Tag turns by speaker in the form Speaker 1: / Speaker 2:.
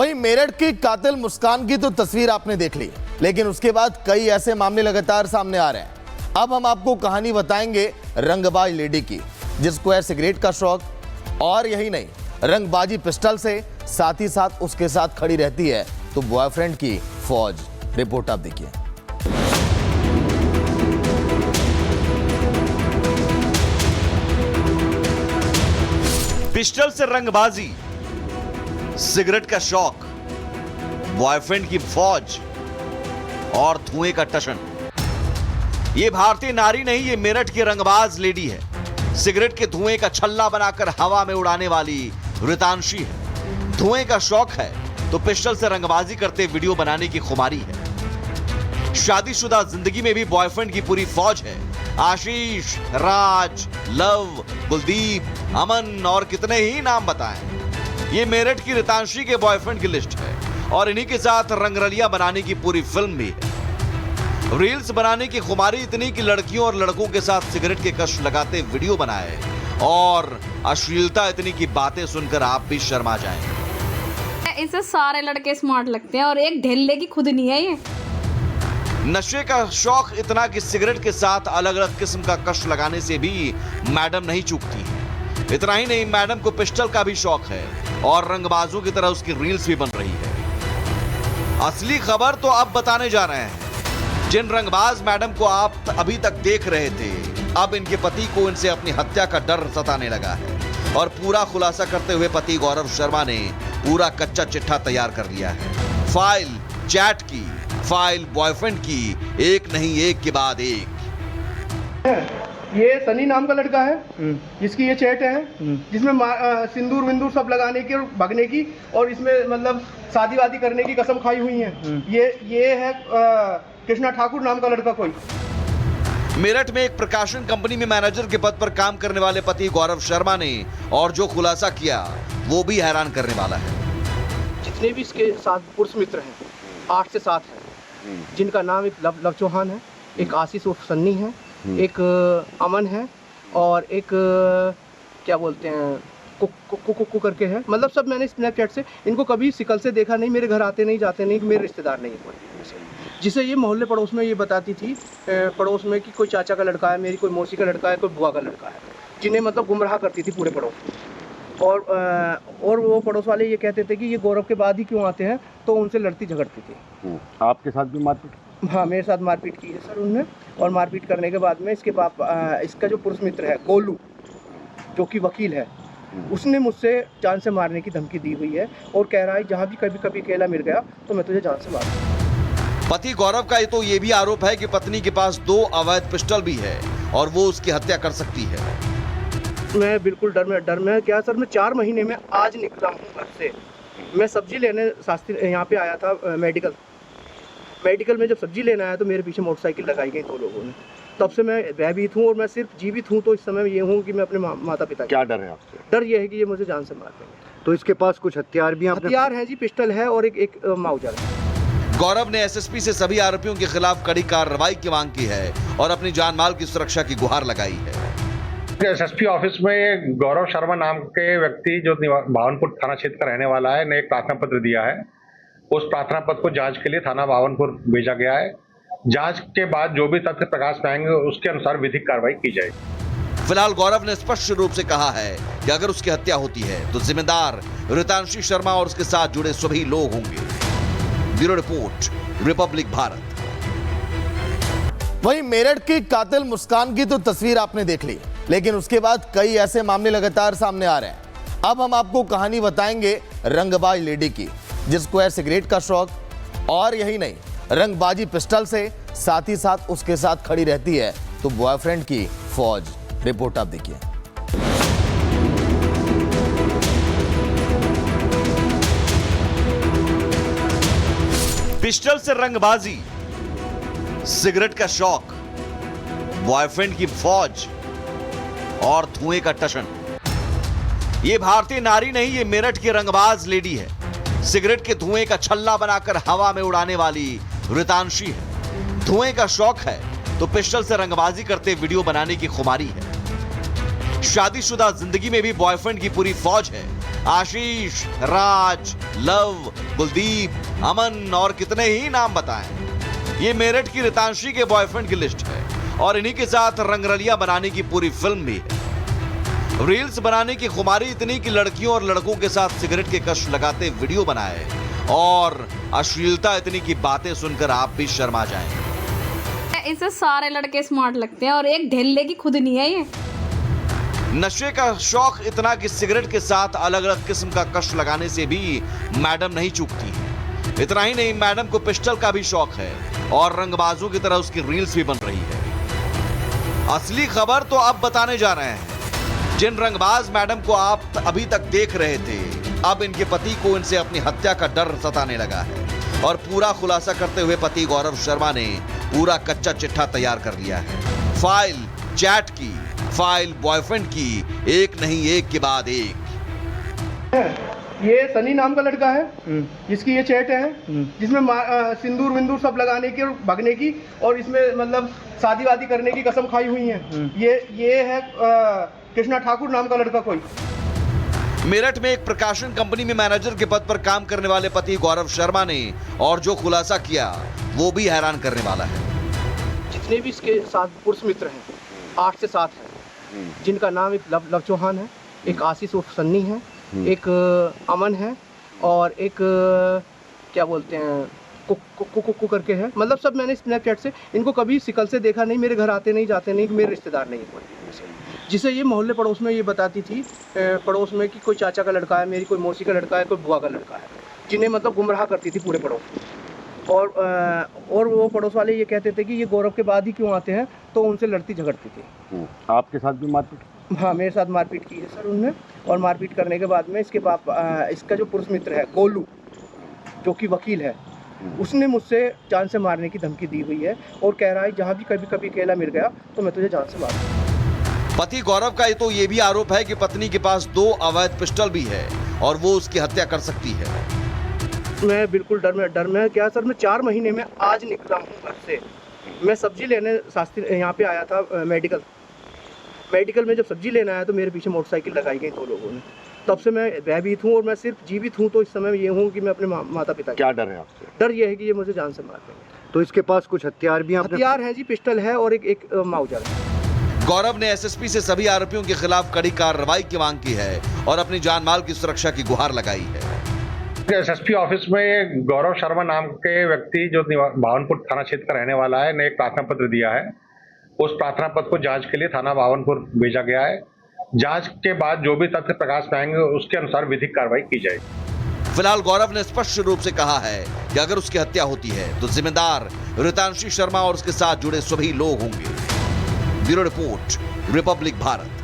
Speaker 1: वहीं मेरठ की कातिल मुस्कान की तो तस्वीर आपने देख ली, लेकिन उसके बाद कई ऐसे मामले लगातार सामने आ रहे हैं। अब हम आपको कहानी बताएंगे रंगबाज लेडी की, जिसको है सिगरेट का शौक, और यही नहीं, रंगबाजी पिस्टल से साथ ही साथ उसके साथ खड़ी रहती है तो बॉयफ्रेंड की फौज। रिपोर्ट आप देखिए।
Speaker 2: पिस्टल से रंगबाजी, सिगरेट का शौक, बॉयफ्रेंड की फौज और धुएं का टशन। ये भारतीय नारी नहीं, ये मेरठ की रंगबाज लेडी है। सिगरेट के धुएं का छल्ला बनाकर हवा में उड़ाने वाली रितांशी है। धुएं का शौक है तो पिस्टल से रंगबाजी करते वीडियो बनाने की खुमारी है। शादीशुदा जिंदगी में भी बॉयफ्रेंड की पूरी फौज है। आशीष, राज, लव, कुलदीप, अमन और कितने ही नाम बताएं। ये मेरठ की रितांशी के बॉयफ्रेंड की लिस्ट है और इन्हीं के साथ रंगरलिया बनाने की पूरी फिल्म भी है। रील्स बनाने की खुमारी इतनी कि लड़कियों और लड़कों के साथ सिगरेट के कश लगाते वीडियो बनाए और अश्लीलता इतनी की बातें सुनकर आप भी शर्मा जाएं।
Speaker 3: इसे सारे लड़के स्मार्ट लगते हैं और एक ढेले की खुद नहीं है ये।
Speaker 2: नशे का शौक इतना कि सिगरेट के साथ अलग अलग किस्म का कश लगाने से भी मैडम नहीं चूकती। इतना ही नहीं, मैडम को पिस्टल का भी शौक है और रंगबाजों की तरह उसकी रील्स भी बन रही है। असली खबर तो अब बताने जा रहे हैं। जिन रंगबाज मैडम को आप अभी तक देख रहे थे, अब इनके पति को इनसे अपनी हत्या का डर सताने लगा है और पूरा खुलासा करते हुए पति गौरव शर्मा ने पूरा कच्चा चिट्ठा तैयार कर लिया है। फाइल चैट की, फाइल बॉयफ्रेंड की, एक नहीं एक के बाद एक।
Speaker 4: ये सनी नाम का लड़का है जिसकी ये चैट है, जिसमें सिंदूर विंदूर सब लगाने की और भगने की और इसमें मतलब शादी वादी करने की कसम खाई हुई है। ये है कृष्णा ठाकुर नाम का लड़का कोई।
Speaker 2: मेरठ में एक प्रकाशन कंपनी में मैनेजर के पद पर काम करने वाले पति गौरव शर्मा ने और जो खुलासा किया वो भी हैरान करने वाला है।
Speaker 4: जितने भी इसके साथ पुरुष मित्र हैं 8 से 7 हैं, जिनका नाम एक लव चौहान है, एक आशीष उर्फ सन्नी है, एक अमन है और एक क्या बोलते हैं कुकु करके है। मतलब सब मैंने स्नैपचैट से इनको कभी शिकल से देखा नहीं, मेरे घर आते नहीं जाते नहीं, मेरे रिश्तेदार नहीं है। जिसे ये मोहल्ले पड़ोस में ये बताती थी पड़ोस में कि कोई चाचा का लड़का है, मेरी कोई मौसी का लड़का है, कोई बुआ का लड़का है, जिन्हें मतलब गुमराह करती थी पूरे पड़ोस। और वो पड़ोस वाले ये कहते थे कि ये गौरव के बाद ही क्यों आते हैं, तो उनसे लड़ती झगड़ती थी।
Speaker 5: आपके साथ भी मारपीट?
Speaker 4: हाँ, मेरे साथ मारपीट की है सर उनने। और मारपीट करने के बाद में इसके इसका जो पुरुष मित्र है गोलू, जो कि वकील है, उसने मुझसे जान से मारने की धमकी दी हुई है और कह रहा है जहाँ भी कभी कभी अकेला मिल गया तो मैं तुझे जान से मार दूंगा।
Speaker 2: पति गौरव का तो ये भी आरोप है कि पत्नी के पास 2 अवैध पिस्टल भी है और वो उसकी हत्या कर सकती है।
Speaker 4: मैं बिल्कुल डर में क्या सर, मैं 4 महीने में आज निकला हूँ घर से। मैं सब्जी लेने शास्त्री यहाँ पे आया था मेडिकल में। जब सब्जी लेने आया तो मेरे पीछे मोटरसाइकिल लगाई गई 2 लोगों ने। तब से मैं भयभीत हूँ और मैं सिर्फ जीवित हूँ तो इस समय ये हूँ कि मैं अपने माता पिता।
Speaker 5: क्या डर है आपसे?
Speaker 4: डर ये है कि ये मुझे जान से मार देंगे।
Speaker 5: तो इसके पास कुछ हथियार भी हैं?
Speaker 4: हथियार है जी, पिस्टल है और एक माउजर है।
Speaker 2: गौरव ने एसएसपी से सभी आरोपियों के खिलाफ कड़ी कार्रवाई की मांग की है और अपनी जान माल की सुरक्षा की गुहार लगाई है।
Speaker 6: एसएसपी ऑफिस में गौरव शर्मा नाम के व्यक्ति जो बावनपुर थाना क्षेत्र का रहने वाला है ने एक प्रार्थना पत्र दिया है। उस प्रार्थना पत्र को जांच के लिए थाना बावनपुर भेजा गया है। जांच के बाद जो भी तथ्य प्रकाश में आएंगे उसके अनुसार विधिक कार्रवाई की जाएगी।
Speaker 2: फिलहाल गौरव ने स्पष्ट रूप से कहा है कि अगर उसकी हत्या होती है तो जिम्मेदार रितांशी शर्मा और उसके साथ जुड़े सभी लोग होंगे। Bureau report, Republic Bharat.
Speaker 1: वहीं मेरठ की कातिल मुस्कान की तो तस्वीर आपने देख ली, लेकिन उसके बाद कई ऐसे मामले लगातार सामने आ रहे हैं। अब हम आपको कहानी बताएंगे रंगबाज लेडी की, जिसको है सिगरेट का शौक, और यही नहीं, रंगबाजी पिस्टल से साथ ही साथ उसके साथ खड़ी रहती है तो बॉयफ्रेंड की फौज। रिपोर्ट आप देखिए।
Speaker 2: पिस्टल से रंगबाजी, सिगरेट का शौक, बॉयफ्रेंड की फौज और धुएं का टशन। ये भारतीय नारी नहीं, ये मेरठ की रंगबाज लेडी है। सिगरेट के धुएं का छल्ला बनाकर हवा में उड़ाने वाली रितांशी है। धुएं का शौक है तो पिस्टल से रंगबाजी करते वीडियो बनाने की खुमारी है। शादीशुदा जिंदगी में भी बॉयफ्रेंड की पूरी फौज है। आशीष, राज, लव, कुलदीप, अमन और कितने ही नाम बताएं। ये मेरठ की रितांशी के बॉयफ्रेंड की लिस्ट है और इन्हीं के साथ रंगरलिया बनाने की पूरी फिल्म भी है। रील्स बनाने की खुमारी इतनी कि लड़कियों और लड़कों के साथ सिगरेट के कश लगाते वीडियो बनाए और अश्लीलता इतनी की बातें सुनकर आप भी शर्मा जाएं।
Speaker 3: इसे सारे लड़के स्मार्ट लगते हैं और एक ढेले की खुद नहीं है ये।
Speaker 2: नशे का शौक इतना कि सिगरेट के साथ अलग अलग किस्म का कश लगाने से भी मैडम नहीं चूकती है। इतना ही नहीं, मैडम को पिस्टल का भी शौक है और रंगबाजों की तरह उसकी रील्स भी बन रही है। असली खबर तो अब बताने जा रहे हैं। जिन रंगबाज मैडम को आप अभी तक देख रहे थे, अब इनके पति को इनसे अपनी हत्या का डर सताने लगा है और पूरा खुलासा करते हुए पति गौरव शर्मा ने पूरा कच्चा चिट्ठा तैयार कर लिया है। फाइल चैट की, फाइल बॉयफ्रेंड की, एक नहीं एक के बाद एक।
Speaker 4: ये सनी नाम का लड़का है जिसकी ये चैट है जिसमें सिंदूर विंदूर सब लगाने की और भगने की और इसमें मतलब शादी वादी करने की कसम खाई हुई है। ये है कृष्णा ठाकुर नाम का लड़का कोई।
Speaker 2: मेरठ में एक प्रकाशन कंपनी में मैनेजर के पद पर काम करने वाले पति गौरव शर्मा ने और जो खुलासा किया वो भी हैरान करने वाला है।
Speaker 4: जितने भी इसके साथ पुरुष मित्र हैं 8 से 7 हैं, जिनका नाम एक लव चौहान है, एक आशीष उर्फ सन्नी है, एक अमन है और एक क्या बोलते हैं कुकु करके है। मतलब सब मैंने स्नैपचैट से इनको कभी शिकल से देखा नहीं, मेरे घर आते नहीं जाते नहीं, मेरे रिश्तेदार नहीं है। जिसे ये मोहल्ले पड़ोस में ये बताती थी पड़ोस में कि कोई चाचा का लड़का है, मेरी कोई मौसी का लड़का है, कोई बुआ का लड़का है, जिन्हें मतलब गुमराह करती थी पूरे पड़ोस में। और वो पड़ोस वाले ये कहते थे कि ये गौरव के बाद ही क्यों आते हैं, तो उनसे लड़ती झगड़ती थी।
Speaker 5: आपके साथ भी मारपीट?
Speaker 4: हाँ, मेरे साथ मारपीट की है सर उनने। और मारपीट करने के बाद में इसके इसका जो पुरुष मित्र है गोलू, जो कि वकील है, उसने मुझसे जान से मारने की धमकी दी हुई है और कह रहा है जहाँ भी कभी कभी अकेला मिल गया तो मैं तुझे जान से मार दूंगा।
Speaker 2: पति गौरव का तो ये भी आरोप है कि पत्नी के पास 2 अवैध पिस्टल भी है और वो उसकी हत्या कर सकती है।
Speaker 4: मैं बिल्कुल डर में क्या सर, मैं 4 महीने में आज निकला हूँ घर से। मैं सब्जी लेने शास्त्री यहाँ पे आया था मेडिकल में। जब सब्जी लेने आया तो मेरे पीछे मोटरसाइकिल लगाई गई 2 लोगों ने। तब से मैं भयभीत हूँ और मैं सिर्फ जीवित हूँ तो इस समय ये हूँ कि मैं अपने माता पिता।
Speaker 5: क्या डर है आपसे?
Speaker 4: डर ये है कि ये मुझे जान से मार देंगे।
Speaker 5: तो इसके पास कुछ हथियार भी?
Speaker 4: हथियार है जी, पिस्टल है और एक माउजर है।
Speaker 2: गौरव ने एसएसपी से सभी आरोपियों के खिलाफ कड़ी कार्रवाई की मांग की है और अपनी जान माल की सुरक्षा की गुहार लगाई है।
Speaker 6: एसएसपी ऑफिस में गौरव शर्मा नाम के व्यक्ति जो भावनपुर थाना क्षेत्र का रहने वाला है ने एक प्रार्थना पत्र दिया है। उस प्रार्थना पत्र को जांच के लिए थाना भावनपुर भेजा गया है। जांच के बाद जो भी तथ्य प्रकाश में आएंगे उसके अनुसार विधिक कार्रवाई की जाएगी।
Speaker 2: फिलहाल गौरव ने स्पष्ट रूप से कहा है कि अगर उसकी हत्या होती है तो जिम्मेदार रितांशी शर्मा और उसके साथ जुड़े सभी लोग होंगे। Bureau report, Republic Bharat.